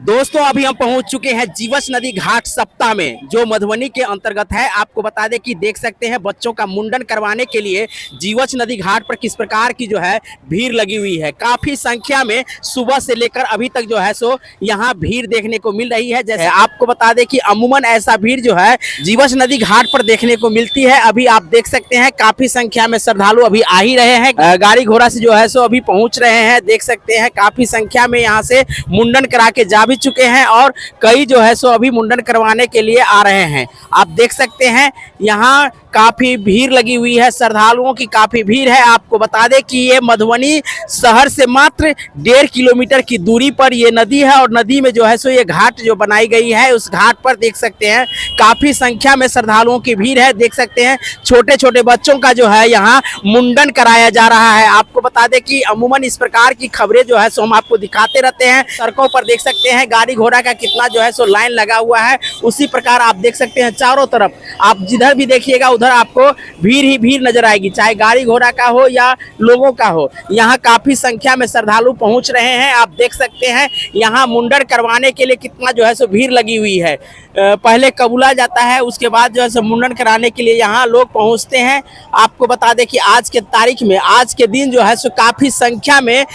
दोस्तों अभी हम पहुंच चुके हैं जीवछ नदी घाट सप्ताह में, जो मधुबनी के अंतर्गत है। आपको बता दें कि देख सकते हैं बच्चों का मुंडन करवाने के लिए जीवछ नदी घाट पर किस प्रकार की जो है भीड़ लगी हुई है। काफी संख्या में सुबह से लेकर अभी तक जो है सो यहाँ भीड़ देखने को मिल रही है। जैसे आपको बता दें कि अमूमन ऐसा भीड़ जो है जीवछ नदी घाट पर देखने को मिलती है। अभी आप देख सकते हैं काफी संख्या में श्रद्धालु अभी आ ही रहे हैं, गाड़ी घोड़ा से जो है सो अभी पहुंच रहे हैं। देख सकते हैं काफी संख्या में यहाँ से मुंडन करा के जा भी चुके हैं और कई जो है सो अभी मुंडन करवाने के लिए आ रहे हैं। आप देख सकते हैं यहाँ काफी भीड़ लगी हुई है, श्रद्धालुओं की काफी भीड़ है। आपको बता दें कि ये मधुबनी शहर से मात्र 1.5 किलोमीटर की दूरी पर ये नदी है और नदी में जो है सो ये घाट जो बनाई गई है, उस घाट पर देख सकते हैं काफी संख्या में श्रद्धालुओं की भीड़ है। देख सकते हैं छोटे छोटे बच्चों का जो है यहाँ मुंडन कराया जा रहा है। आपको बता दें कि अमूमन इस प्रकार की खबरें जो है सो हम आपको दिखाते रहते हैं। सड़कों पर देख सकते हैं गाड़ी घोड़ा का कितना जो है सो लाइन लगा हुआ है। उसी प्रकार आप देख सकते हैं चारों तरफ आप जिधर भी देखिएगा उधर आपको भीड़ ही भीड़ नजर आएगी, चाहे गाड़ी घोड़ा का हो या लोगों का हो। यहाँ काफी संख्या में श्रद्धालु पहुंच रहे हैं। आप देख सकते हैं यहाँ मुंडन करवाने के लिए कितना जो है सो भीड़ लगी हुई है। पहले कबूला जाता है, उसके बाद जो है सो मुंडन कराने के लिए यहाँ लोग पहुंचते हैं। आपको बता दें कि आज के तारीख में, आज के दिन जो है सो काफी संख्या में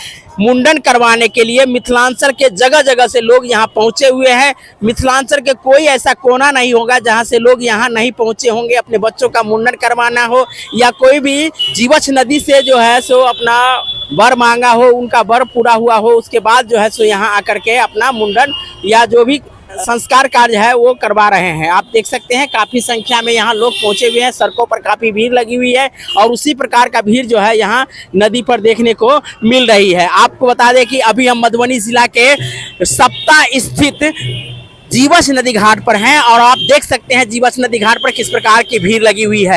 मुंडन करवाने के लिए मिथिलांचल के जगह जगह से लोग यहाँ पहुंचे हुए हैं। मिथिलांचल के कोई ऐसा कोना नहीं होगा जहाँ से लोग यहाँ नहीं पहुंचे होंगे अपने बच्चों का मुंडन करवाना हो, या कोई भी जीवछ नदी से जो है सो अपना वर मांगा हो, उनका वर पूरा हुआ हो, उसके बाद जो है सो यहाँ आकर के अपना मुंडन या जो भी संस्कार कार्य है वो करवा रहे हैं। आप देख सकते हैं काफी संख्या में यहाँ लोग पहुंचे हुए हैं, सड़कों पर काफी भीड़ लगी हुई है और उसी प्रकार का भीड़ जो है यहाँ नदी पर देखने को मिल रही है। आपको बता दें कि अभी हम मधुबनी जिला के सप्ताह स्थित जीवछ नदी घाट पर हैं और आप देख सकते हैं जीवछ नदी घाट पर किस प्रकार की भीड़ लगी हुई है।